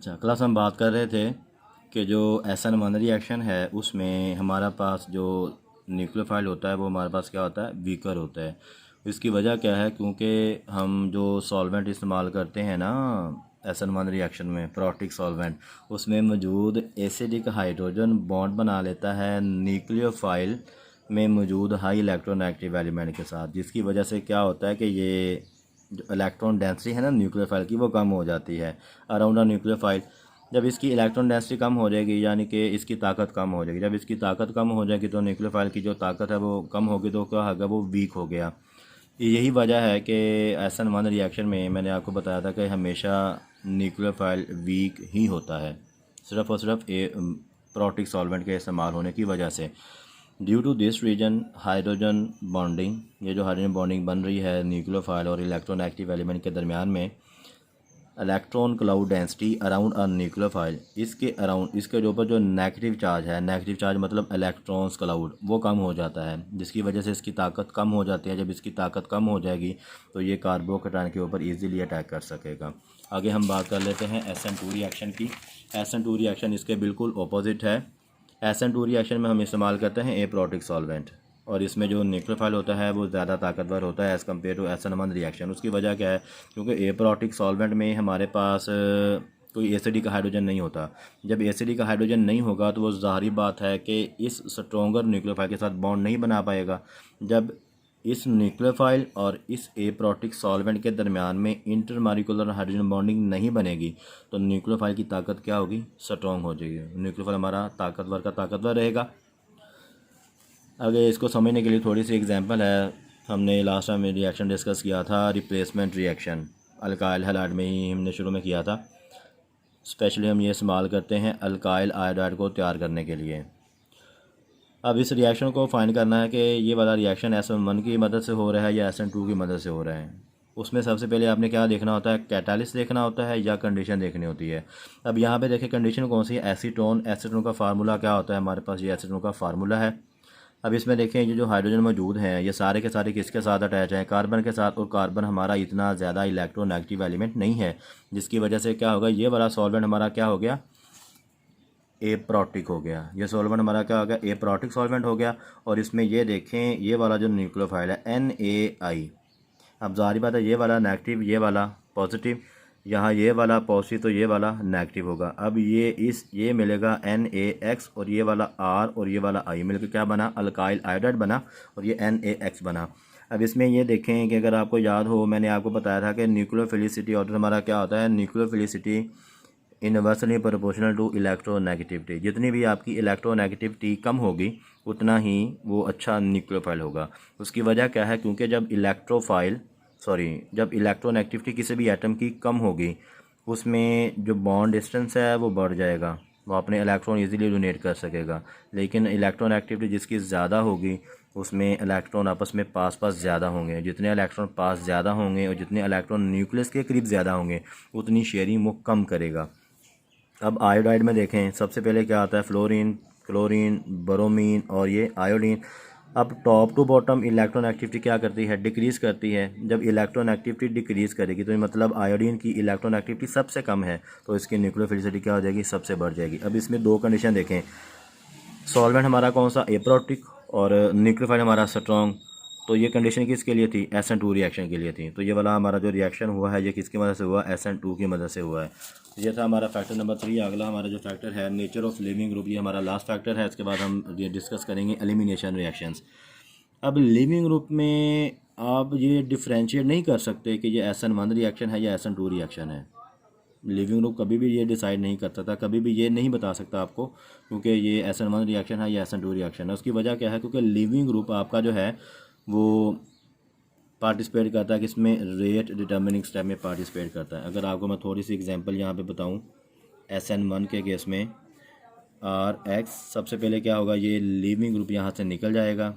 अच्छा, क्लास हम बात कर रहे थे कि जो SN1 रिएक्शन है उसमें हमारा पास जो न्यूक्लियोफाइल होता है वो हमारे पास क्या होता है, वीकर होता है। इसकी वजह क्या है, क्योंकि हम जो सॉल्वेंट इस्तेमाल करते हैं ना SN1 रिएक्शन में, प्रोटिक सॉल्वेंट, उसमें मौजूद एसिडिक हाइड्रोजन बॉन्ड बना लेता है न्यूक्लियोफाइल में मौजूद हाई इलेक्ट्रोनेगेटिव एलिमेंट के साथ, जिसकी वजह से क्या होता है कि ये जो इलेक्ट्रॉन डेंसिटी है ना न्यूक्लियोफाइल की, वो कम हो जाती है अराउंड अ न्यूक्लियोफाइल। जब इसकी इलेक्ट्रॉन डेंसिटी कम हो जाएगी यानी कि इसकी ताकत कम हो जाएगी, जब इसकी ताकत कम हो जाएगी तो न्यूक्लियोफाइल की जो ताकत है वो कम होगी, तो क्या होगा, वो वीक हो गया। यही वजह है कि SN1 रिएक्शन में मैंने आपको बताया था कि हमेशा न्यूक्लियोफाइल वीक ही होता है, सिर्फ़ और सिर्फ प्रोटिक सॉल्वेंट के इस्तेमाल होने की वजह से। Due to this reason hydrogen bonding, ये जो हाइड्रोजन बॉन्डिंग बन रही है न्यूक्लियोफाइल और इलेक्ट्रोनेगेटिव एलिमेंट के दरमियान में, electron cloud density around a nucleophile, इसके अराउंड, इसके ऊपर जो नेगेटिव चार्ज है, नेगेटिव चार्ज मतलब इलेक्ट्रॉन्स क्लाउड, वो कम हो जाता है, जिसकी वजह से इसकी ताकत कम हो जाती है। जब इसकी ताकत कम हो जाएगी तो ये कार्बोकेटायन के ऊपर इजीली अटैक कर सकेगा। आगे हम बात कर लेते हैं SN2 रिएक्शन की। SN2 रिएक्शन इसके बिल्कुल अपोजिट है। SN2 रिएक्शन में हम इस्तेमाल करते हैं एप्रोटिक सॉल्वेंट, और इसमें जो न्यूक्लियोफाइल होता है वो ज़्यादा ताकतवर होता है as compare to SN1 reaction. उसकी वजह क्या है, क्योंकि एप्रोटिक सॉल्वेंट में हमारे पास कोई एसिडिक हाइड्रोजन नहीं होता। जब एसिडिक हाइड्रोजन नहीं होगा तो वो ज़ाहिर बात है कि इस स्ट्रॉन्गर न्यूक्लियोफाइल के साथ बॉन्ड नहीं बना पाएगा। जब इस न्यूक्लियोफाइल और इस एप्रोटिक सॉल्वेंट के दरमियान में इंटरमॉलिक्यूलर हाइड्रोजन बॉन्डिंग नहीं बनेगी तो न्यूक्लियोफाइल की ताकत क्या होगी, स्ट्रॉन्ग हो जाएगी। न्यूक्लियोफाइल हमारा ताकतवर का ताकतवर रहेगा। आगे इसको समझने के लिए थोड़ी सी एग्जांपल है। हमने लास्ट टाइम रिएक्शन डिस्कस किया था, रिप्लेसमेंट रिएक्शन, अल्काइल हैलाइड में ही हमने शुरू में किया था। स्पेशली हम ये इस्तेमाल करते हैं अल्काइल आयोडाइड को तैयार करने के लिए। अब इस रिएक्शन को फाइंड करना है कि ये वाला रिएक्शन SN1 की मदद से हो रहा है या SN2 की मदद से हो रहा है। उसमें सबसे पहले आपने क्या देखना होता है, कैटालिस्ट देखना होता है या कंडीशन देखनी होती है। अब यहाँ पे देखिए कंडीशन कौन सी है, एसीटोन। एसीटोन का फार्मूला क्या होता है, हमारे पास ये एसीटोन का फार्मूला है। अब इसमें देखें ये जो हाइड्रोजन मौजूद हैं ये सारे के सारे किसके साथ अटैच हैं, कार्बन के साथ, और कार्बन हमारा इतना ज़्यादा इलेक्ट्रोनेगेटिव एलिमेंट नहीं है, जिसकी वजह से क्या होगा, ये वाला सॉल्वेंट हमारा क्या हो गया, एप्रोटिक हो गया। ये सॉल्वेंट हमारा क्या हो गया, एप्रोटिक सॉल्वेंट हो गया। और इसमें ये देखें ये वाला जो न्यूक्लियोफाइल है NaI, अब जाहिर बात है ये वाला नेगेटिव, ये वाला पॉजिटिव, यहाँ ये वाला पॉजिटिव तो ये वाला नेगेटिव होगा। अब ये मिलेगा NaX और ये वाला R और ये वाला I मिलकर क्या बना, अल्काइल आयोडाइड बना, और ये NaX बना। अब इसमें ये देखें कि अगर आपको याद हो, मैंने आपको बताया था कि न्यूक्लियोफिलिसिटी ऑर्डर हमारा क्या होता है, nucleophilicity inversely proportional to electronegativity. जितनी भी आपकी इलेक्ट्रोनेगेटिविटी कम होगी उतना ही वो अच्छा न्यूक्लियोफाइल होगा। उसकी वजह क्या है, क्योंकि जब इलेक्ट्रोनेगेटिविटी किसी भी एटम की कम होगी उसमें जो बॉन्ड डिस्टेंस है वो बढ़ जाएगा, वो अपने इलेक्ट्रॉन इजीली डोनेट कर सकेगा। लेकिन इलेक्ट्रॉन एक्टिविटी जिसकी ज़्यादा होगी उसमें इलेक्ट्रॉन आपस में पास ज़्यादा होंगे। जितने इलेक्ट्रॉन पास ज़्यादा होंगे और जितने इलेक्ट्रॉन न्यूक्लियस के करीब ज़्यादा होंगे उतनी शेयरिंग वो कम करेगा। अब आयोडाइड में देखें सबसे पहले क्या आता है, फ्लोरीन, क्लोरीन, ब्रोमीन और ये आयोडीन। अब top to bottom electron activity क्या करती है, डिक्रीज़ करती है। जब इलेक्ट्रॉन एक्टिविटी डिक्रीज़ करेगी तो मतलब आयोडीन की इलेक्ट्रॉन एक्टिविटी सबसे कम है तो इसकी न्यूक्लियोफिलिसिटी क्या हो जाएगी, सबसे बढ़ जाएगी। अब इसमें दो कंडीशन देखें, सॉल्वेंट हमारा कौन सा, एप्रोटिक, और न्यूक्लियोफाइल हमारा स्ट्रॉन्ग। तो ये कंडीशन किसके लिए थी, SN2 रिएक्शन के लिए थी। तो ये वाला हमारा जो रिएक्शन हुआ है ये किसकी मदद से हुआ, SN2 की मदद से हुआ है। ये था हमारा फैक्टर नंबर 3। अगला हमारा जो फैक्टर है नेचर ऑफ लिविंग ग्रुप, ये हमारा लास्ट फैक्टर है। इसके बाद हम ये डिस्कस करेंगे एलिमिनेशन रिएक्शंस। अब लिविंग ग्रुप में आप ये डिफ्रेंशिएट नहीं कर सकते कि ये SN1 रिएक्शन है या SN2 रिएक्शन है। लिविंग ग्रुप कभी भी ये डिसाइड नहीं करता था, कभी भी ये नहीं बता सकता आपको क्योंकि ये SN1 रिएक्शन है या SN2 रिएक्शन है। उसकी वजह क्या है, क्योंकि लिविंग ग्रुप आपका जो है वो पार्टिसिपेट करता है किसमें, रेट डिटर्मिनिंग स्टेप में पार्टिसिपेट करता है। अगर आपको मैं थोड़ी सी एग्जांपल यहाँ पे बताऊँ, SN1 के केस में RX सबसे पहले क्या होगा, ये लिविंग ग्रुप यहाँ से निकल जाएगा,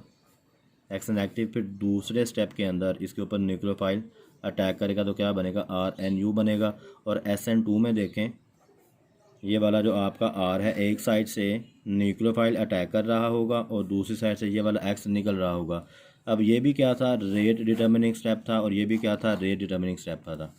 X नेगेटिव। फिर दूसरे स्टेप के अंदर इसके ऊपर न्यूक्लियोफाइल अटैक करेगा तो क्या बनेगा, RNU बनेगा। और SN2 में देखें ये वाला जो आपका R है, एक साइड से न्यूक्लियोफाइल अटैक कर रहा होगा और दूसरी साइड से ये वाला X निकल रहा होगा। अब ये भी क्या था, रेट डिटर्मिनिंग स्टेप था, और ये भी क्या था, रेट डिटर्मिनिंग स्टेप था।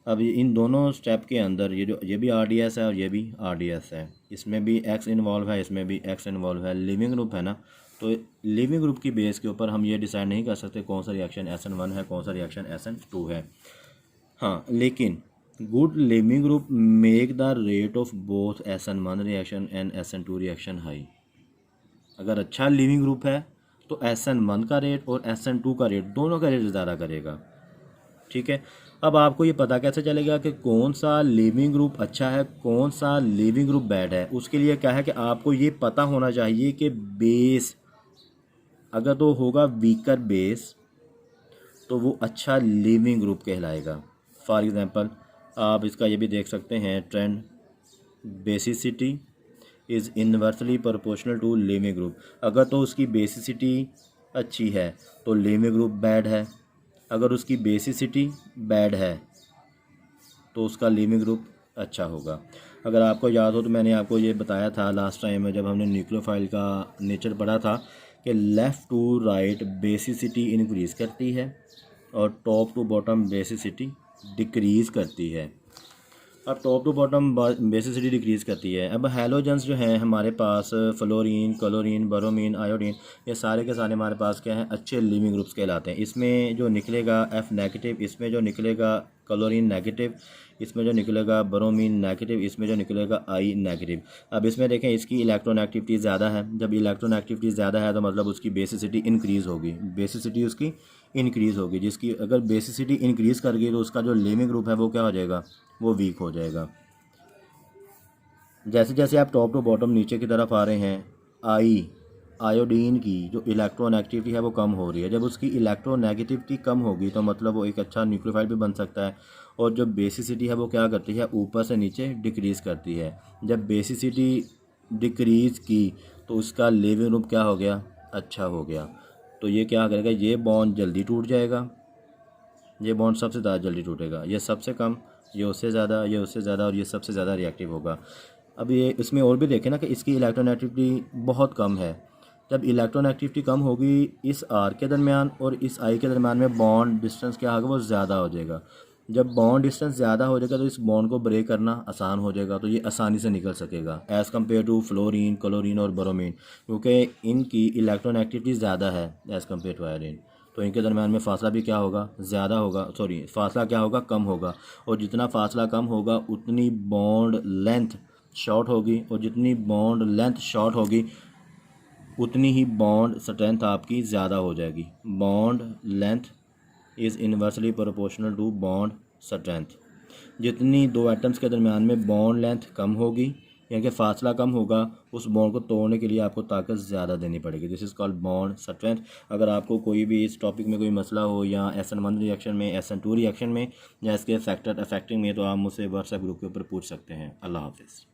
अब इन दोनों स्टेप के अंदर ये भी RDS है और ये भी RDS है, इसमें भी X इन्वॉल्व है, इसमें भी X इन्वॉल्व है, लिविंग ग्रुप है ना। तो लिविंग ग्रुप की बेस के ऊपर हम ये डिसाइड नहीं कर सकते कौन सा रिएक्शन SN1 है, कौन सा रिएक्शन SN2 है। हाँ, लेकिन good leaving group make the rate of both SN1 reaction and SN2 reaction high. अगर अच्छा लिविंग ग्रुप है तो SN1 का रेट और SN2 का रेट, दोनों का रेट ज़्यादा करेगा। ठीक है, अब आपको ये पता कैसे चलेगा कि कौन सा लिविंग ग्रुप अच्छा है, कौन सा लिविंग ग्रुप बैड है? उसके लिए क्या है कि आपको ये पता होना चाहिए कि बेस अगर तो होगा वीकर बेस तो वो अच्छा लिविंग ग्रुप कहलाएगा। फॉर एग्ज़ाम्पल आप इसका ये भी देख सकते हैं trend, basicity is inversely proportional to leaving group. अगर तो उसकी बेसिसिटी अच्छी है तो लिविंग ग्रुप बैड है, अगर उसकी बेसिसिटी बैड है तो उसका लिविंग ग्रुप अच्छा होगा। अगर आपको याद हो तो मैंने आपको ये बताया था लास्ट टाइम में जब हमने न्यूक्लियोफाइल का नेचर पढ़ा था कि left to right basicity increase करती है और top to bottom basicity decrease करती है। अब top to bottom basicity decrease करती है। अब हैलोजेंस जो हैं हमारे पास, फ्लोरीन, क्लोरीन, ब्रोमीन, आयोडीन, ये सारे के सारे हमारे पास क्या हैं, अच्छे लिविंग ग्रुप्स कहलाते हैं। इसमें जो निकलेगा F नेगेटिव, इसमें जो निकलेगा क्लोरीन नेगेटिव, इसमें जो निकलेगा ब्रोमीन नेगेटिव, इसमें जो निकलेगा I नेगेटिव। अब इसमें देखें इसकी इलेक्ट्रोनेगेटिविटी ज़्यादा है। जब इलेक्ट्रोनेगेटिविटी ज़्यादा है तो मतलब उसकी बेसिसिटी इंक्रीज़ होगी, बेसिसिटी उसकी इंक्रीज़ होगी, जिसकी अगर बेसिसिटी इंक्रीज़ कर गई तो उसका जो लिविंग ग्रुप है वो क्या हो जाएगा, वो वीक हो जाएगा। जैसे जैसे आप टॉप टू बॉटम नीचे की तरफ आ रहे हैं, आयोडीन की जो इलेक्ट्रोनेगेटिविटी है वो कम हो रही है। जब उसकी इलेक्ट्रोनेगेटिविटी कम होगी तो मतलब वो एक अच्छा न्यूक्लियोफाइल भी बन सकता है। और जो बेसिसिटी है वो क्या करती है, ऊपर से नीचे डिक्रीज़ करती है। जब बेसिसिटी डिक्रीज़ की तो उसका लिविंग ग्रुप क्या हो गया, अच्छा हो गया। तो ये क्या करेगा, ये बॉन्ड जल्दी टूट जाएगा, ये बॉन्ड सबसे ज़्यादा जल्दी टूटेगा, ये सबसे कम, ये उससे ज़्यादा, ये उससे ज़्यादा, और ये सबसे ज़्यादा रिएक्टिव होगा। अब ये इसमें और भी देखें ना कि इसकी इलेक्ट्रोनेगेटिविटी बहुत कम है। जब इलेक्ट्रोनेगेटिविटी कम होगी इस R के दरमियान और इस I के दरमियान में बॉन्ड डिस्टेंस क्या होगा, वो ज़्यादा हो जाएगा। जब बॉन्ड डिस्टेंस ज़्यादा हो जाएगा तो इस बॉन्ड को ब्रेक करना आसान हो जाएगा, तो ये आसानी से निकल सकेगा as compare to fluorine, chlorine और ब्रोमीन, क्योंकि इनकी इलेक्ट्रोनेगेटिविटी ज़्यादा है एज़ कम्पेयर टू आयोडीन। तो इनके दरमियान में फासला भी क्या होगा, ज़्यादा होगा, सॉरी फासला क्या होगा, कम होगा। और जितना फासला कम होगा उतनी बॉन्ड लेंथ शॉर्ट होगी, और जितनी बॉन्ड लेंथ शॉर्ट होगी उतनी ही बॉन्ड स्ट्रेंथ आपकी ज़्यादा हो जाएगी। Bond length is inversely proportional to bond strength. जितनी दो एटम्स के दरमियान में बॉन्ड लेंथ कम होगी यानी कि फासला कम होगा, उस बॉन्ड को तोड़ने के लिए आपको ताकत ज़्यादा देनी पड़ेगी। This is called bond strength. अगर आपको कोई भी इस टॉपिक में कोई मसला हो, या SN1 रिएक्शन में, SN2 रिएक्शन में, या इसके फैक्टर अफेक्टिंग में, तो आप मुझसे व्हाट्सएप ग्रुप के ऊपर पूछ सकते हैं। अल्लाह हाफिज़।